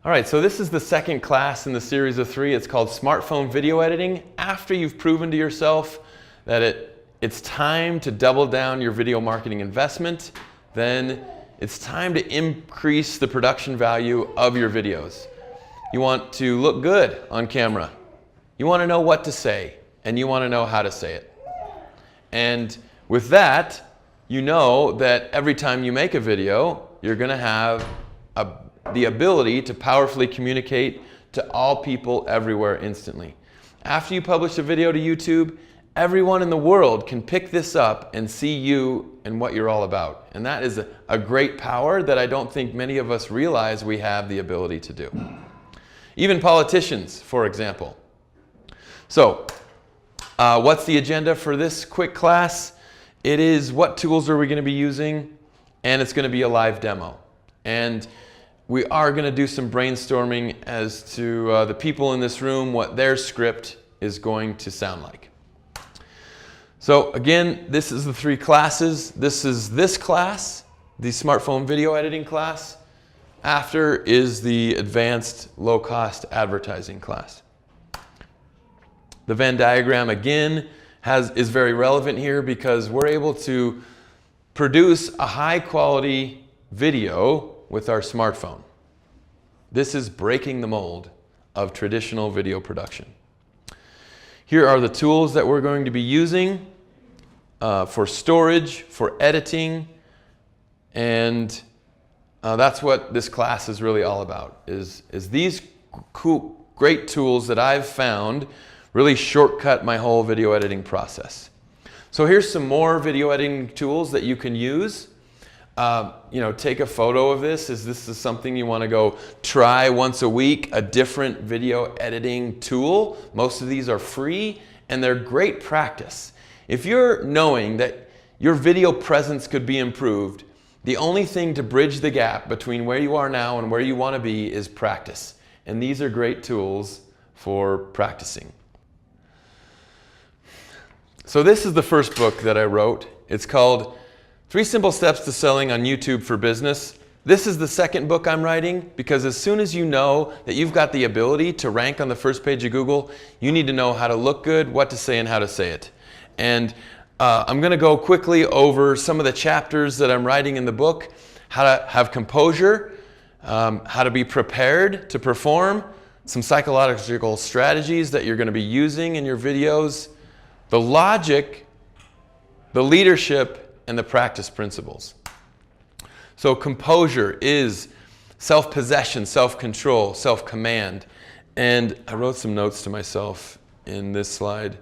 All right, so this is the second class in the series of 3. It's called Smartphone Video Editing. After you've proven to yourself that it's time to double down your video marketing investment, then it's time to increase the production value of your videos. You want to look good on camera. You want to know what to say, and you want to know how to say it. And with that, you know that every time you make a video, you're going to have the ability to powerfully communicate to all people everywhere instantly. After you publish a video to YouTube, everyone in the world can pick this up and see you and what you're all about. And that is a great power that I don't think many of us realize we have the ability to do. Even politicians, for example. So, what's the agenda for this quick class? It is what tools are we going to be using, and it's going to be a live demo. And we are going to do some brainstorming as to the people in this room, what their script is going to sound like. So again, this is the 3 classes. This is this class, the smartphone video editing class. After is the advanced low-cost advertising class. The Venn diagram again is very relevant here because we're able to produce a high-quality video with our smartphone. This is breaking the mold of traditional video production. Here are the tools that we're going to be using for storage, for editing, and that's what this class is really all about, is these cool, great tools that I've found really shortcut my whole video editing process. So here's some more video editing tools that you can use. Take a photo of this. This is something you want to go try once a week, a different video editing tool. Most of these are free and they're great practice. If you're knowing that your video presence could be improved, the only thing to bridge the gap between where you are now and where you want to be is practice. And these are great tools for practicing. So this is the first book that I wrote. It's called 3 Simple Steps to Selling on YouTube for Business. This is the second book I'm writing because as soon as you know that you've got the ability to rank on the first page of Google, you need to know how to look good, what to say, and how to say it. And I'm going to go quickly over some of the chapters that I'm writing in the book, how to have composure, how to be prepared to perform, some psychological strategies that you're going to be using in your videos, the logic, the leadership, and the practice principles. So composure is self-possession, self-control, self-command. And I wrote some notes to myself in this slide.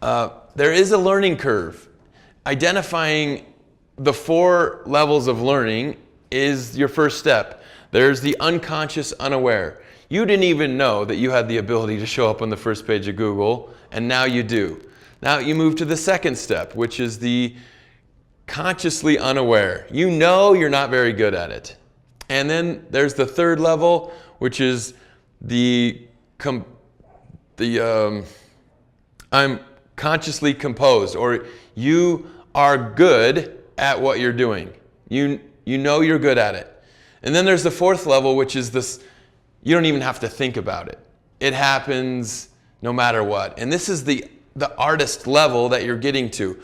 There is a learning curve. Identifying the 4 levels of learning is your first step. There's the unconscious, unaware. You didn't even know that you had the ability to show up on the first page of Google, and now you do. Now you move to the second step, which is the consciously unaware. You know you're not very good at it. And then there's the third level, which is I'm consciously composed, or you are good at what you're doing. You know you're good at it. And then there's the 4th level, which is this, you don't even have to think about it. It happens no matter what. And this is the artist level that you're getting to,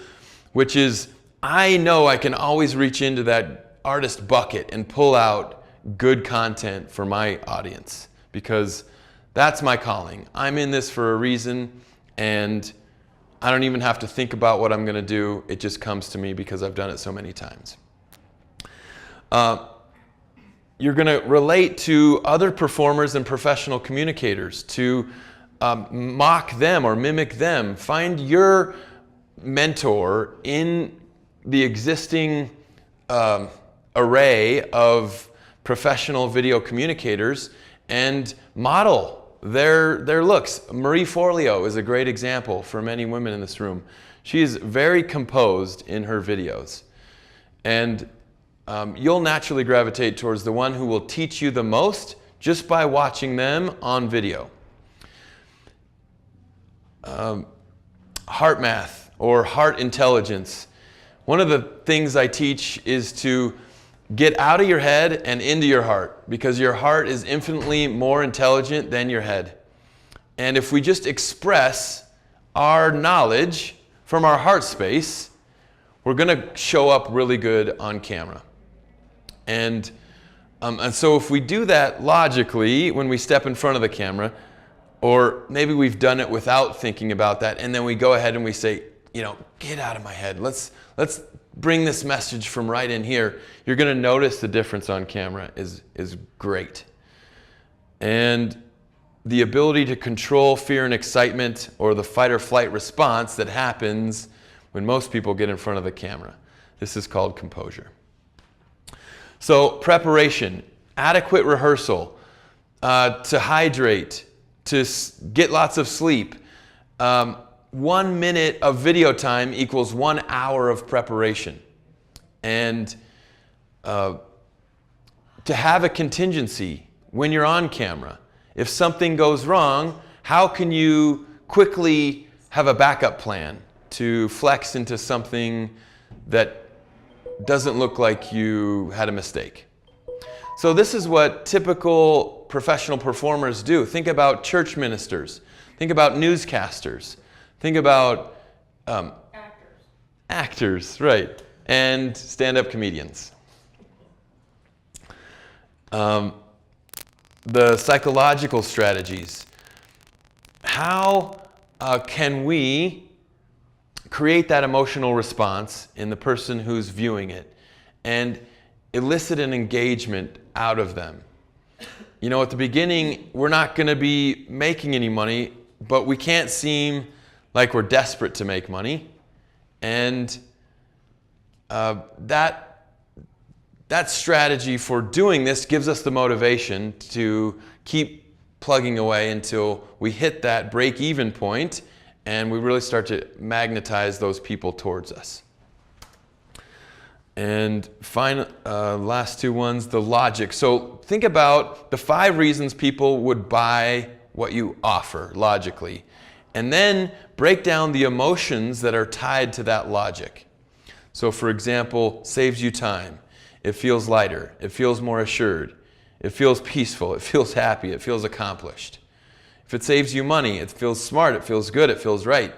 which is, I know I can always reach into that artist bucket and pull out good content for my audience because that's my calling. I'm in this for a reason and I don't even have to think about what I'm going to do. It just comes to me because I've done it so many times. You're going to relate to other performers and professional communicators to mock them or mimic them. Find your mentor in the existing array of professional video communicators and model their looks. Marie Forleo is a great example for many women in this room. She is very composed in her videos. And you'll naturally gravitate towards the one who will teach you the most just by watching them on video. Heart math or heart intelligence. One of the things I teach is to get out of your head and into your heart, because your heart is infinitely more intelligent than your head. And if we just express our knowledge from our heart space, we're going to show up really good on camera. And so if we do that logically when we step in front of the camera, or maybe we've done it without thinking about that, and then we go ahead and we say, get out of my head. Let's bring this message from right in here. You're going to notice the difference on camera is great. And the ability to control fear and excitement, or the fight or flight response that happens when most people get in front of the camera. This is called composure. So preparation, adequate rehearsal, to hydrate, to get lots of sleep. 1 minute of video time equals 1 hour of preparation. And to have a contingency when you're on camera. If something goes wrong, how can you quickly have a backup plan to flex into something that doesn't look like you had a mistake? So this is what typical professional performers do. Think about church ministers. Think about newscasters. Think about actors, right, and stand-up comedians. The psychological strategies. How can we create that emotional response in the person who's viewing it and elicit an engagement out of them? At the beginning, we're not going to be making any money, but we can't seem like we're desperate to make money. And that strategy for doing this gives us the motivation to keep plugging away until we hit that break-even point and we really start to magnetize those people towards us. And last two ones, the logic. So think about the 5 reasons people would buy what you offer logically, and then break down the emotions that are tied to that logic. So for example, saves you time. It feels lighter. It feels more assured. It feels peaceful. It feels happy. It feels accomplished. If it saves you money, it feels smart. It feels good. It feels right.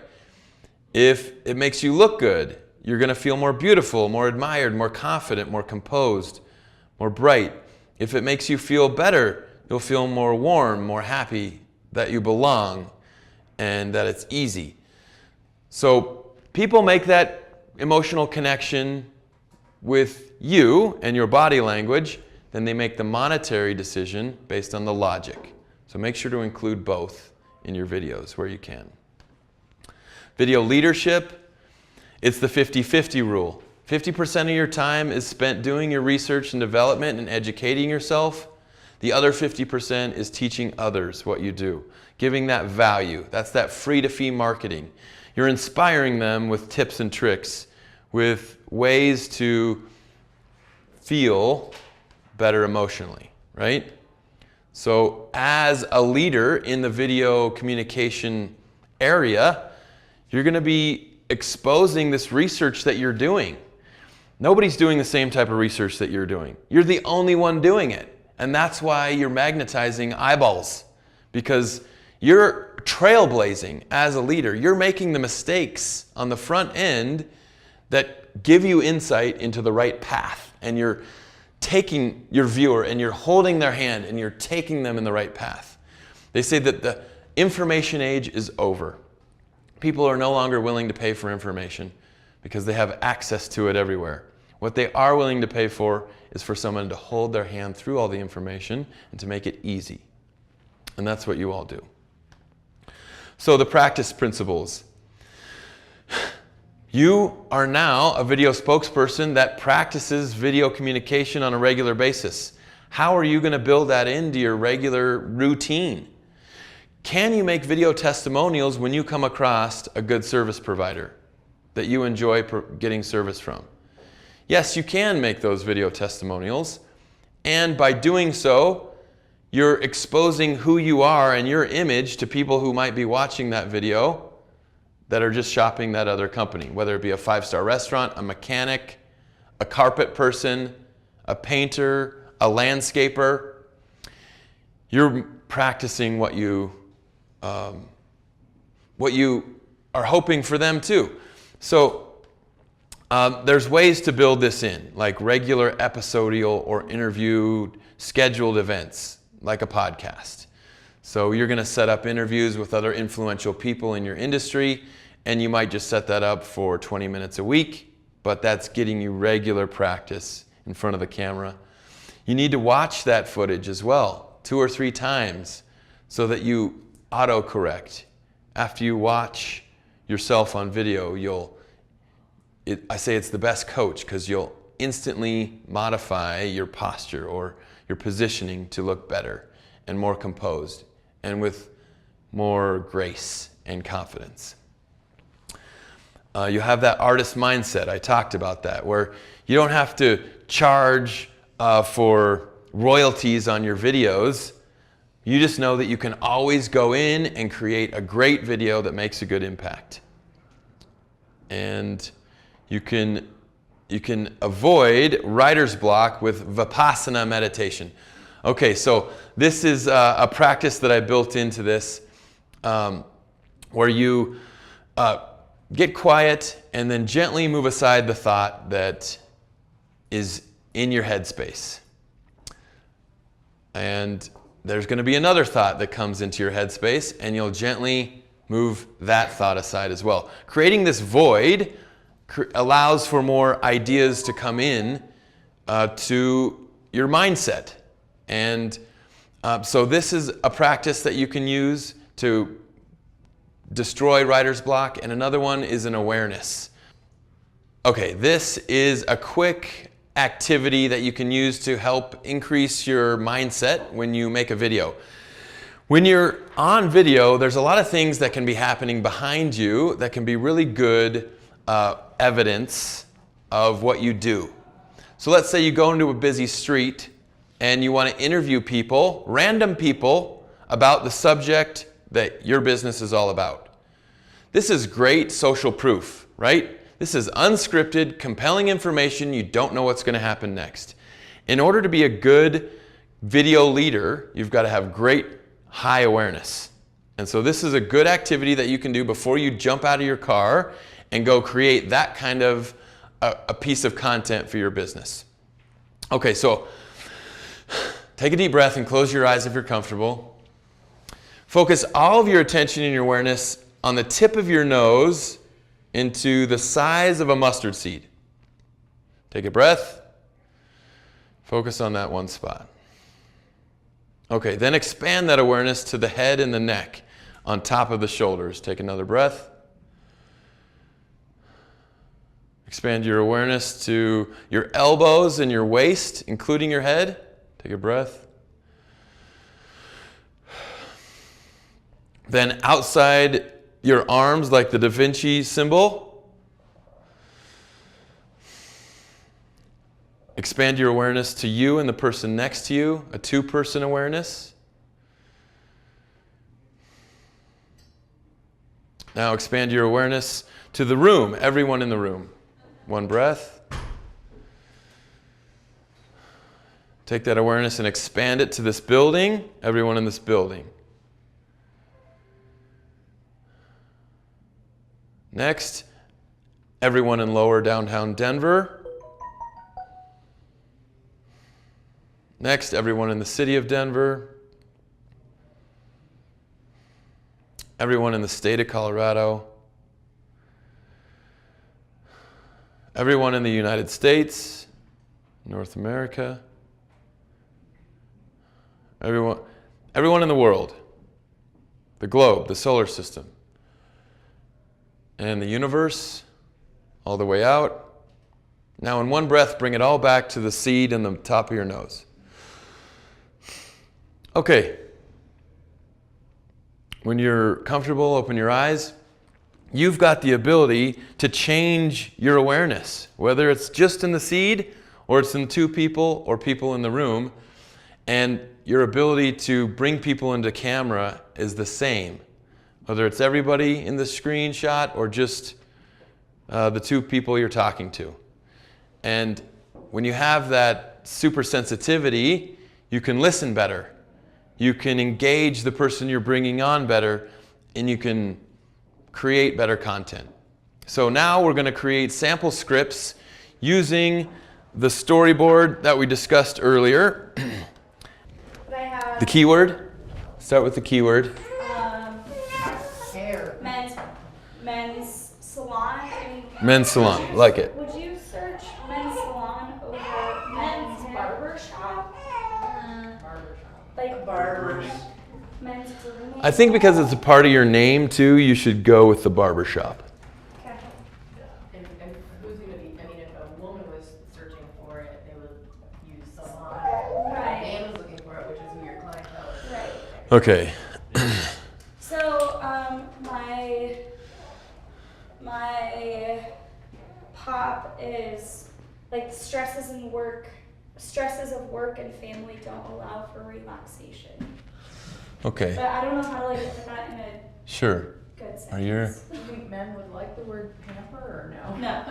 If it makes you look good, you're going to feel more beautiful, more admired, more confident, more composed, more bright. If it makes you feel better, you'll feel more warm, more happy that you belong and that it's easy. So people make that emotional connection with you and your body language, then they make the monetary decision based on the logic. So make sure to include both in your videos where you can. Video leadership, it's the 50-50 rule. 50% of your time is spent doing your research and development and educating yourself. The other 50% is teaching others what you do, giving that value. That's that free-to-fee marketing. You're inspiring them with tips and tricks, with ways to feel better emotionally, right? So as a leader in the video communication area, you're going to be exposing this research that you're doing. Nobody's doing the same type of research that you're doing. You're the only one doing it. And that's why you're magnetizing eyeballs, because you're trailblazing as a leader. You're making the mistakes on the front end that give you insight into the right path. And you're taking your viewer and you're holding their hand and you're taking them in the right path. They say that the information age is over. People are no longer willing to pay for information because they have access to it everywhere. What they are willing to pay for is for someone to hold their hand through all the information and to make it easy. And that's what you all do. So the practice principles. You are now a video spokesperson that practices video communication on a regular basis. How are you going to build that into your regular routine? Can you make video testimonials when you come across a good service provider that you enjoy getting service from? Yes, you can make those video testimonials, and by doing so, you're exposing who you are and your image to people who might be watching that video that are just shopping that other company, whether it be a 5-star restaurant, a mechanic, a carpet person, a painter, a landscaper. You're practicing what you are hoping for them too. So there's ways to build this in, like regular episodial or interview scheduled events, like a podcast. So you're going to set up interviews with other influential people in your industry, and you might just set that up for 20 minutes a week, but that's getting you regular practice in front of the camera. You need to watch that footage as well, 2 or 3 times, so that you autocorrect. After you watch yourself on video, I say it's the best coach, because you'll instantly modify your posture or your positioning to look better and more composed and with more grace and confidence. You have that artist mindset. I talked about that, where you don't have to charge for royalties on your videos. You just know that you can always go in and create a great video that makes a good impact. And you can avoid writer's block with Vipassana meditation. Okay, so this is a practice that I built into this, where you get quiet and then gently move aside the thought that is in your headspace. And there's going to be another thought that comes into your headspace, and you'll gently move that thought aside as well. Creating this void allows for more ideas to come in to your mindset. And so this is a practice that you can use to destroy writer's block, and another one is an awareness. Okay, this is a quick activity that you can use to help increase your mindset when you make a video. When you're on video, there's a lot of things that can be happening behind you that can be really good evidence of what you do. So let's say you go into a busy street and you want to interview people, random people, about the subject that your business is all about. This is great social proof, right? This is unscripted, compelling information. You don't know what's going to happen next. In order to be a good video leader, you've got to have great high awareness. And so this is a good activity that you can do before you jump out of your car and go create that kind of a piece of content for your business. Okay, so take a deep breath and close your eyes if you're comfortable. Focus all of your attention and your awareness on the tip of your nose into the size of a mustard seed. Take a breath. Focus on that one spot. Okay, then expand that awareness to the head and the neck on top of the shoulders. Take another breath. Expand your awareness to your elbows and your waist, including your head. Take a breath. Then outside your arms, like the Da Vinci symbol. Expand your awareness to you and the person next to you, a 2-person awareness. Now expand your awareness to the room, everyone in the room. One breath. Take that awareness and expand it to this building, everyone in this building. Next, everyone in lower downtown Denver. Next, everyone in the city of Denver. Everyone in the state of Colorado. Everyone in the United States, North America. Everyone in the world, the globe, the solar system. And the universe, all the way out. Now in one breath, bring it all back to the seed in the top of your nose. Okay. When you're comfortable, open your eyes. You've got the ability to change your awareness, whether it's just in the seed or it's in 2 people or people in the room. And your ability to bring people into camera is the same. Whether it's everybody in the screenshot or just the 2 people you're talking to. And when you have that that super sensitivity, you can listen better. You can engage the person you're bringing on better, and you can create better content. So now we're going to create sample scripts using the storyboard that we discussed earlier. The keyword. Start with the keyword. Hair. Men's salon. Men's salon. Like it. Would you search men's salon over men's barber shop? Like Barbers. men's grooming? I think because it's a part of your name too, you should go with the barber shop. Okay. And who's going to be, I mean, if a woman was searching for it, they would use salon. Right. If a man was looking for it, which is who your clientele is. Right. Okay. So, my pop is like stresses of work and family don't allow for relaxation. Okay. But I don't know how to like put that in a Sure. good sentence. Are you? Do you think men would like the word pamper or no? No.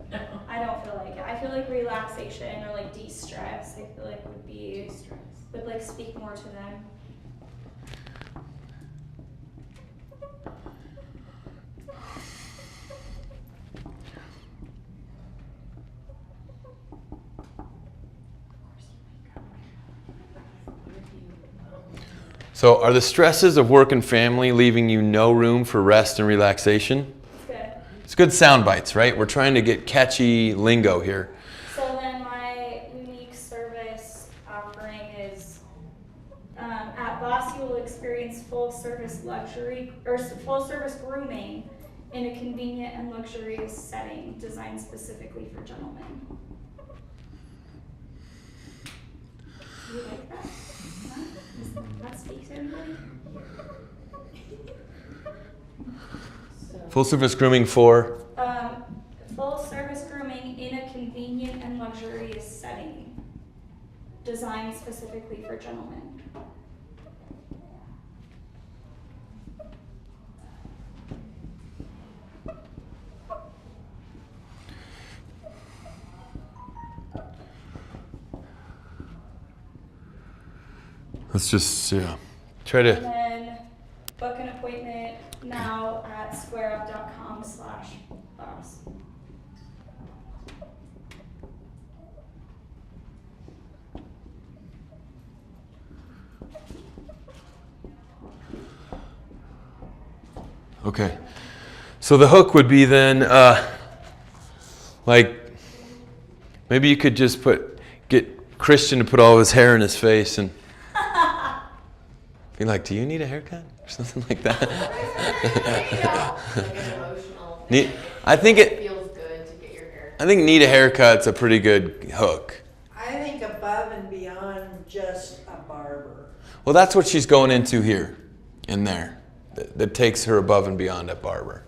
No. I don't feel like it. I feel like relaxation or like de-stress, I feel like would like speak more to them. So are the stresses of work and family leaving you no room for rest and relaxation? It's good. It's good sound bites, right? We're trying to get catchy lingo here. So then my unique service offering is at Boss you will experience full service luxury or full service grooming in a convenient and luxurious setting designed specifically for gentlemen. You like that? Huh? That speaks to anybody? Full service grooming for? Full service grooming in a convenient and luxurious setting designed specifically for gentlemen. Let's just try to. And then book an appointment now at squareup.com/boss. Okay. So the hook would be then, like, maybe you could just get Christian to put all of his hair in his face and be like, do you need a haircut? Or something like that. Like an emotional Need, thing. I think it Feels good to get your hair. I think need a haircut's a pretty good hook. I think above and beyond just a barber. Well, that's what she's going into here and there. That takes her above and beyond at barber.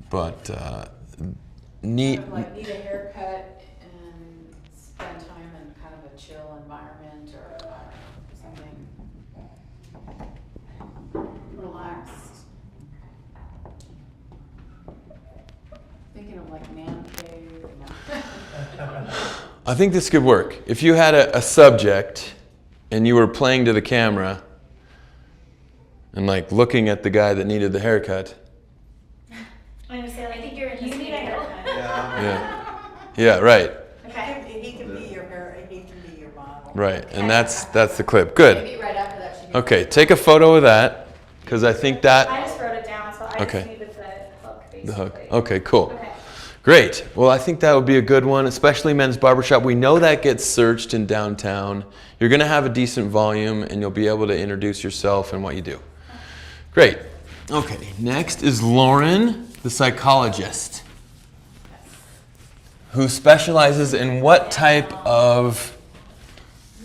But need Kind of like need a haircut and spend time in kind of a chill environment or I don't know, something relaxed. Thinking of like man cave. I think this could work. If you had a subject and you were playing to the camera and like looking at the guy that needed the haircut. I'm gonna say, like, I think you need a haircut. Yeah, right. Okay. He can be your model. Right. And that's the clip. Good. Maybe right after that she Okay, take a photo of that because I think I that just wrote it down, so I Okay. just needed the hook, basically. the hook. Okay, cool. Okay. Great. Well, I think that would be a good one, especially men's barbershop. We know that gets searched in downtown. You're going to have a decent volume and you'll be able to introduce yourself and what you do. Great. Okay, next is Lauren, the psychologist, who specializes in what type of...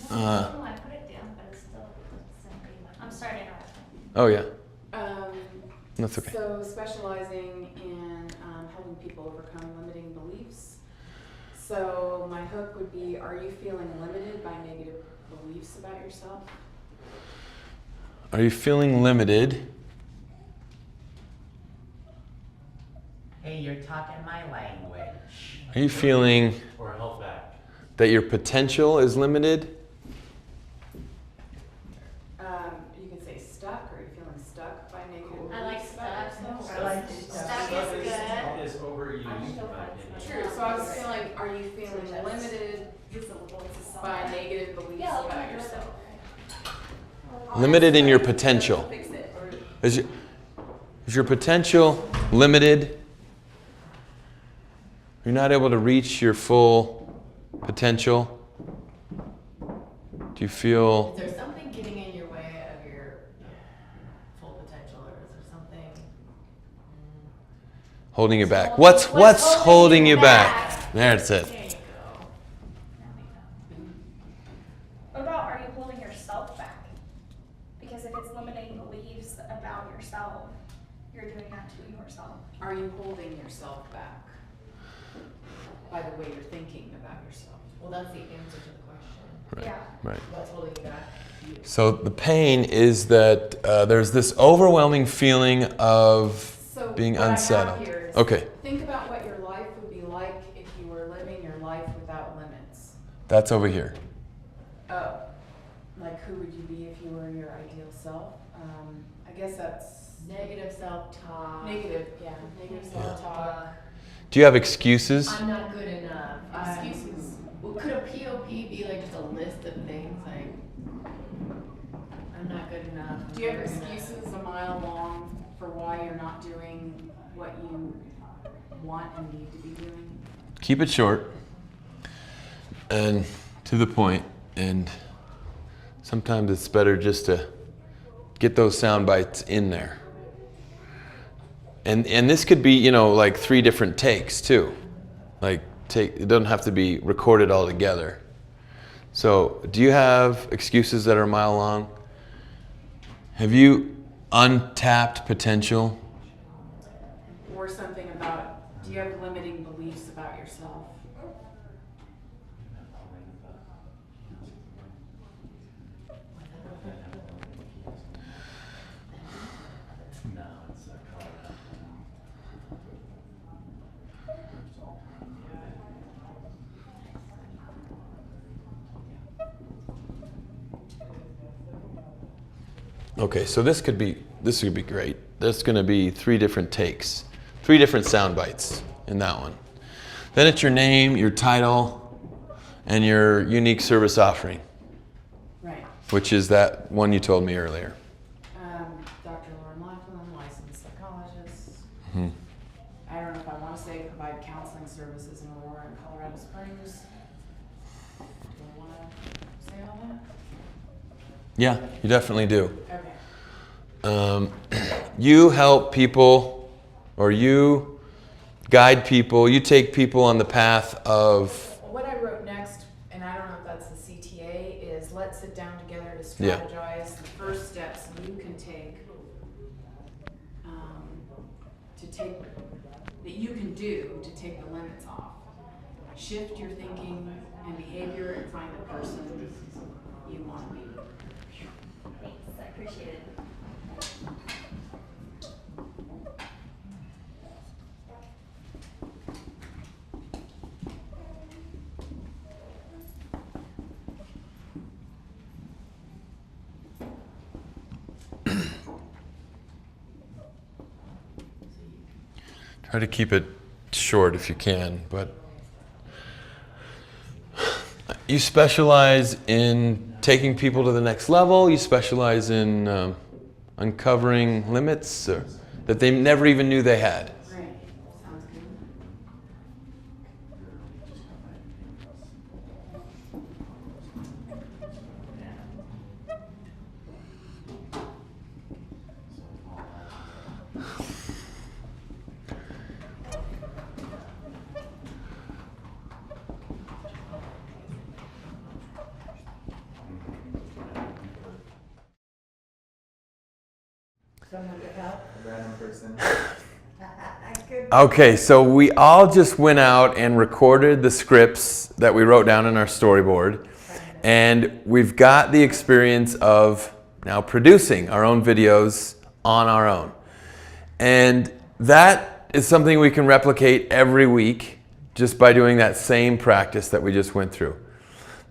I put it down, but it's still I'm starting out. oh, yeah. Um, That's okay. So specializing in helping people overcome limiting beliefs. So my hook would be, are you feeling limited by negative beliefs about yourself? Are you feeling limited? Hey, you're talking my language. Are you feeling... Or hold back. That your potential is limited? You can say stuck. Are you feeling stuck by negative I like beliefs about stuck. yourself? I like stuff. Stuck is good. Is overused, in my opinion. True, so I was feeling, are you feeling limited by negative beliefs about yourself? Limited in your potential. Is your potential limited? You're not able to reach your full potential? Do you feel... Is there something getting in your way of your full potential, or is there something? holding you back? What's holding you back? There's it. There you go. What about, are you holding yourself back? Because if it's limiting beliefs about yourself, you're doing that to yourself. Are you holding yourself back by the way you're thinking about yourself? Well, that's the answer to the question. Right. Yeah. Right. What's holding you back? So the pain is that there's this overwhelming feeling of So being what I have unsettled. here is, Okay, think about what your life would be like if you were living your life without limits. that's over here. Oh, like who would you be if you were your ideal self? I guess that's Negative self-talk. negative, yeah, negative self-talk. Do you have excuses? I'm not good enough. I'm- Excuses. Well, could a POP be like just a list of things like I'm not good enough? I'm Do you have never gonna-" excuses a mile long for why you're not doing what you want and need to be doing? Keep it short and to the point, and sometimes it's better just to get those sound bites in there. And this could be, you know, like 3 different takes too. Like it doesn't have to be recorded all together. So, do you have excuses that are a mile long? Have you untapped potential? Or something about, do you have limiting beliefs about yourself? No, it's Colorado. Okay, so this could be great. There's going to be 3 different takes, 3 different sound bites in that one. Then it's your name, your title, and your unique service offering, Right. which is that one you told me earlier. Dr. Lauren Laughlin, licensed psychologist. Mhm. I don't know if I want to say provide counseling services in Aurora and Colorado Springs. Do I want to say all that? Yeah, you definitely do. Okay. You help people, or you guide people, you take people on the path of, What I wrote next, and I don't know if that's the CTA, is let's sit down together to Yeah. strategize the first steps you can take, that you can do to take the limits off. Shift your thinking and behavior and find the person you want to be. Thanks, I appreciate it. try to keep it short if you can, but you specialize in taking people to the next level. You specialize in uncovering limits that they never even knew they had. Right. Sounds good. Someone to help? A random person. I could. Okay, so we all just went out and recorded the scripts that we wrote down in our storyboard, and we've got the experience of now producing our own videos on our own. And that is something we can replicate every week just by doing that same practice that we just went through.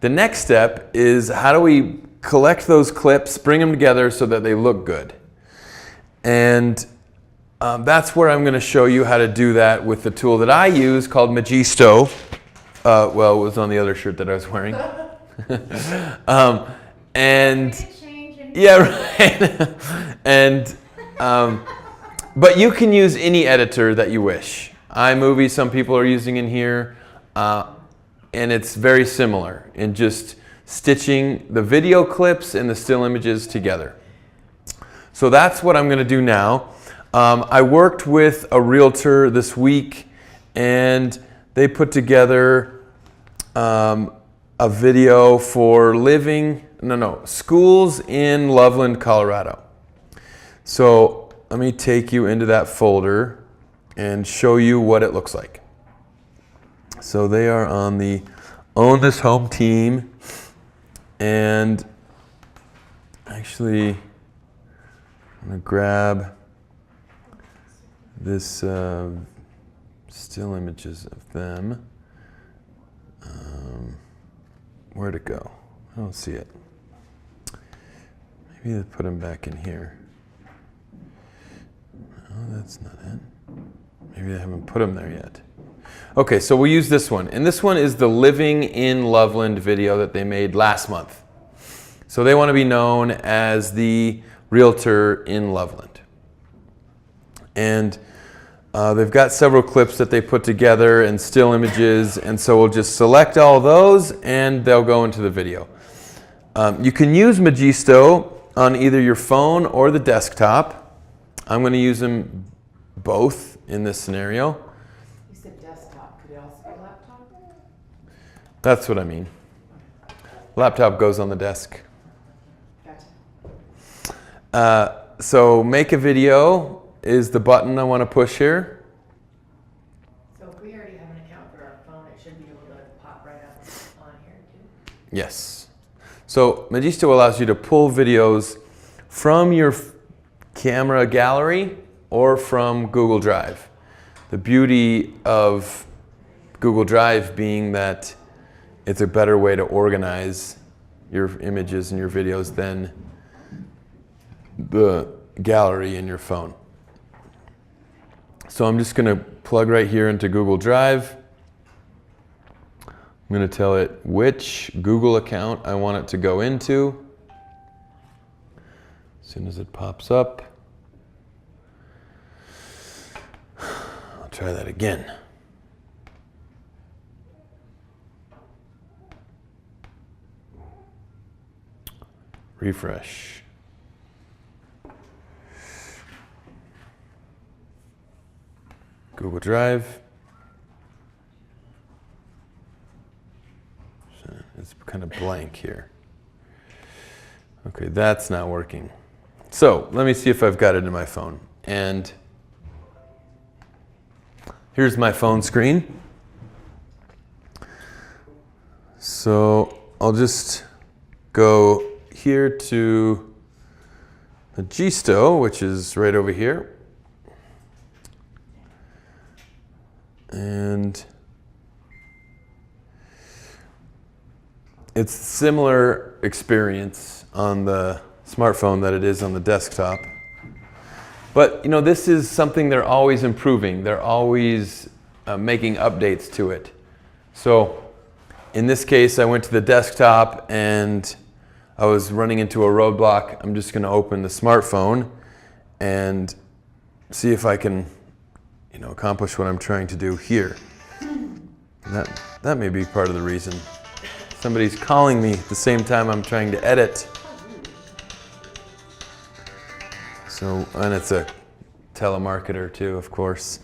The next step is how do we collect those clips, bring them together so that they look good. And that's where I'm going to show you how to do that with the tool that I use called Magisto. Well, it was on the other shirt that I was wearing. And yeah, right. And but you can use any editor that you wish. iMovie, some people are using in here, and it's very similar in just stitching the video clips and the still images together. So that's what I'm going to do now. I worked with a realtor this week, and they put together a video for schools in Loveland, Colorado. So let me take you into that folder and show you what it looks like. So they are on the Own This Home team, and actually I'm going to grab this still images of them. Where'd it go? I don't see it. Maybe they put them back in here. Oh, that's not it. Maybe they haven't put them there yet. Okay, so we'll use this one. And this one is the Living in Loveland video that they made last month. So they want to be known as the realtor in Loveland. And they've got several clips that they put together and still images, and so we'll just select all those and they'll go into the video. You can use Magisto on either your phone or the desktop. I'm going to use them both in this scenario. You said desktop, could it also be laptop? That's what I mean. Laptop goes on the desk. Gotcha. So make a video is the button I want to push here. So if we already have an account for our phone, it should be able to pop right up on here too. Yes. So Magisto allows you to pull videos from your camera gallery or from Google Drive. The beauty of Google Drive being that it's a better way to organize your images and your videos than the gallery in your phone. So I'm just going to plug right here into Google Drive. I'm going to tell it which Google account I want it to go into. As soon as it pops up, I'll try that again. Refresh. Google Drive. It's kind of blank here. Okay, that's not working. So let me see if I've got it in my phone. And here's my phone screen. So I'll just go here to Magisto, which is right over here. And it's a similar experience on the smartphone that it is on the desktop. But you know, this is something they're always improving. They're always making updates to it. So in this case, I went to the desktop and I was running into a roadblock. I'm just going to open the smartphone and see if I can, you know, accomplish what I'm trying to do here. That may be part of the reason. Somebody's calling me at the same time I'm trying to edit. So, and it's a telemarketer too, of course.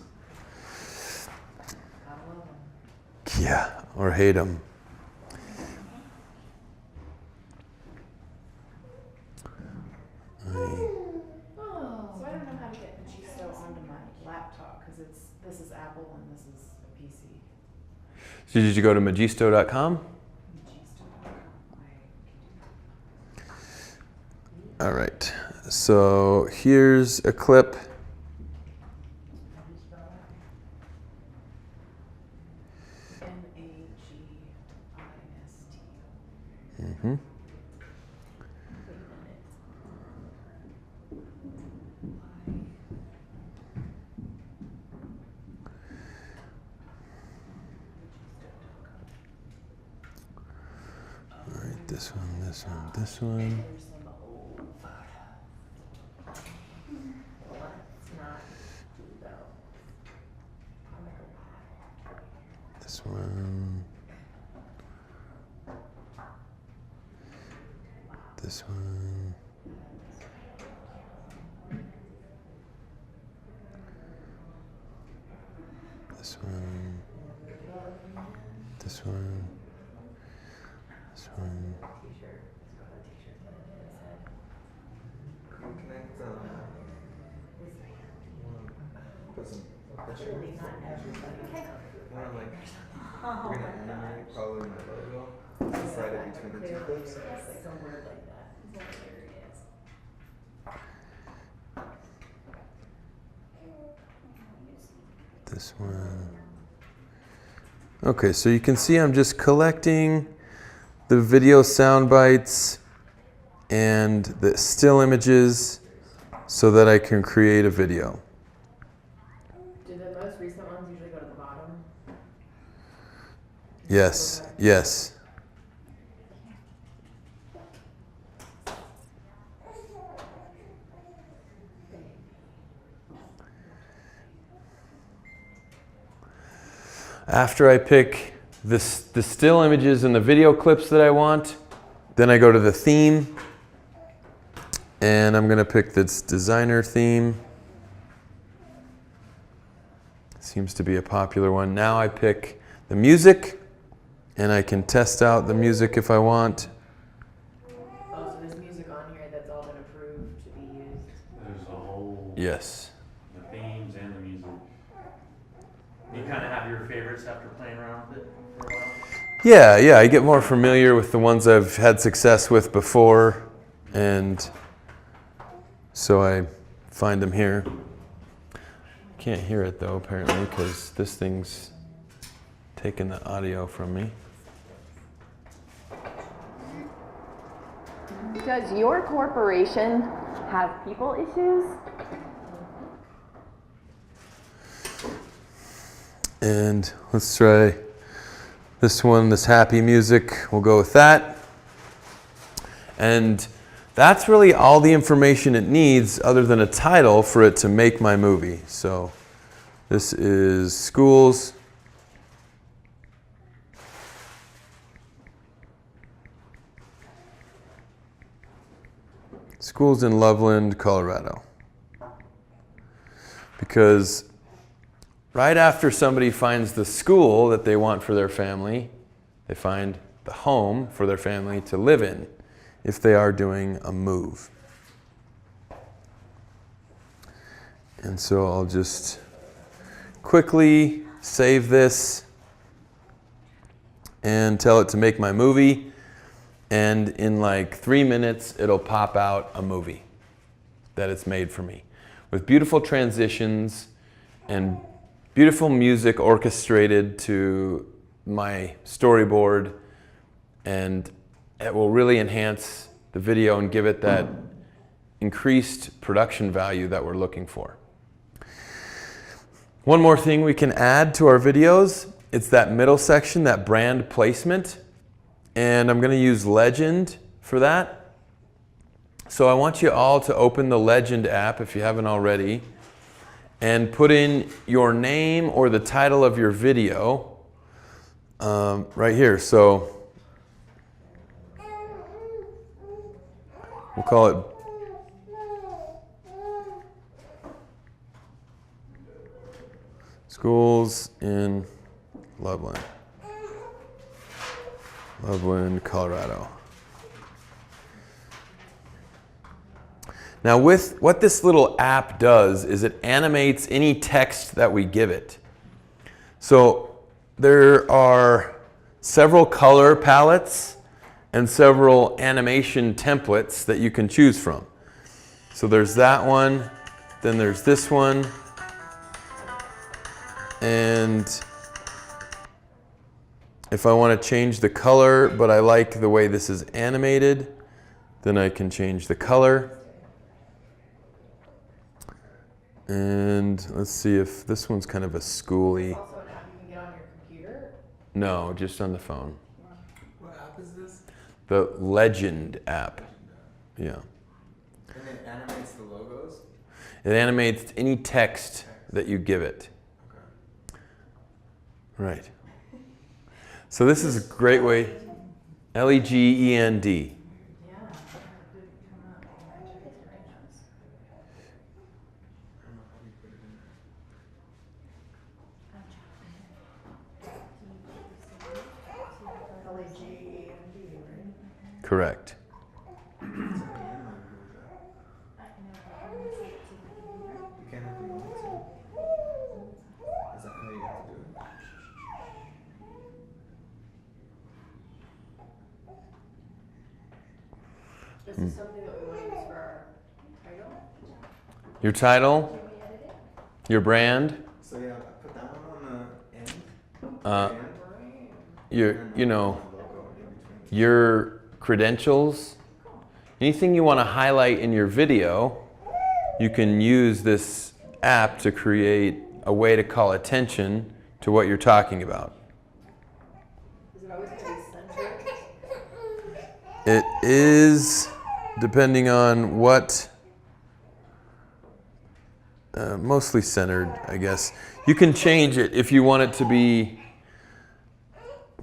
Yeah, or hate them. So I don't know how to get Magisto onto my laptop because this is Apple and this is a PC. So did you go to Magisto.com? All right, so here's a clip. Magisto. Mm-hmm. All right, this one, this one, this one. This one. This one. This one. This one. This one. Connect, put some picture. Wanna like, we're gonna animate probably my logo, slide it between the two clips. This one. Okay, so you can see I'm just collecting the video sound bites and the still images so that I can create a video. Do the most recent ones usually go to the bottom? Yes, yes. After I pick the still images and the video clips that I want, then I go to the theme, and I'm going to pick this designer theme. Seems to be a popular one. Now I pick the music, and I can test out the music if I want. Oh, so there's music on here that's all been approved to be used. There's a whole, Yes. the themes and the music. You kind of have your favorites after playing around with it for a while? Yeah, I get more familiar with the ones I've had success with before, and so I find them here. Can't hear it though, apparently, because this thing's taking the audio from me. Does your corporation have people issues? And let's try this one, this happy music. We'll go with that. And that's really all the information it needs other than a title for it to make my movie. So this is Schools. Schools in Loveland, Colorado. Because right after somebody finds the school that they want for their family, they find the home for their family to live in if they are doing a move. And so I'll just quickly save this and tell it to make my movie. And in like 3 minutes, it'll pop out a movie that it's made for me with beautiful transitions and beautiful music orchestrated to my storyboard, and it will really enhance the video and give it that increased production value that we're looking for. One more thing we can add to our videos, it's that middle section, that brand placement, and I'm going to use Legend for that. So I want you all to open the Legend app if you haven't already, and put in your name or the title of your video right here. So we'll call it Schools in Loveland, Colorado. Now with what this little app does is it animates any text that we give it. So there are several color palettes and several animation templates that you can choose from. So there's that one, then there's this one, and if I want to change the color, but I like the way this is animated, then I can change the color. And let's see if this one's kind of a schooly. Also an app you can get on your computer. No, just on the phone. What app is this? The Legend app. Yeah. And it animates the logos? It animates any text that you give it. Okay. Right. So this is a great way. Legend. Yeah. LAGEND, right? Correct. You can't if you want to. Is that how you have to do it? This is something that we want to use for our title. Your title, Can we edit it? your brand, So yeah, I put that one on the end. uh, Brand, you know, logo in between. your credentials, anything you want to highlight in your video, you can use this app to create a way to call attention to what you're talking about. Is it always going to be centered? It is, depending on what, mostly centered, I guess. You can change it if you want it to be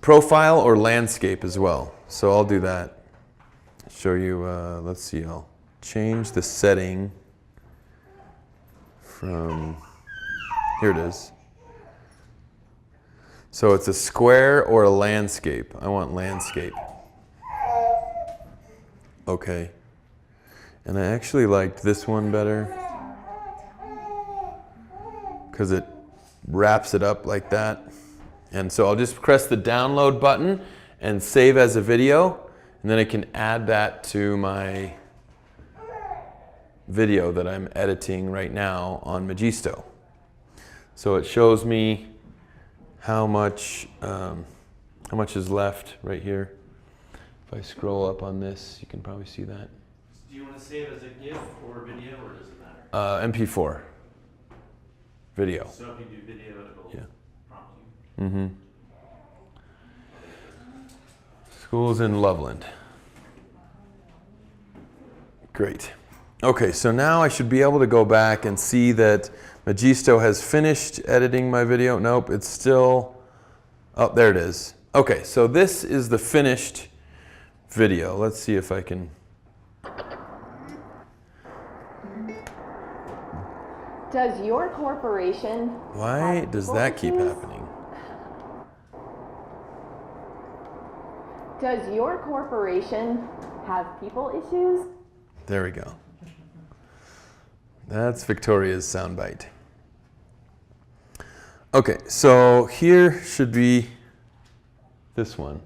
profile or landscape as well. So I'll do that. Show you, let's see, I'll change the setting from, here it is. So it's a square or a landscape. I want landscape. Okay. And I actually liked this one better because it wraps it up like that. And so I'll just press the download button and save as a video, and then I can add that to my video that I'm editing right now on Magisto. So it shows me how much is left right here. If I scroll up on this, you can probably see that. Do you want to save as a GIF or video, or does it matter? MP4 video. So if you do video, it will Yeah. prompt you. Mm-hmm. Schools in Loveland. Great. Okay, so now I should be able to go back and see that Magisto has finished editing my video. Nope, it's still, oh, there it is. Okay, so this is the finished video. Let's see if I can. Does your corporation Why have does people that keep issues? happening? Does your corporation have people issues? There we go. That's Victoria's soundbite. Okay, so here should be this one.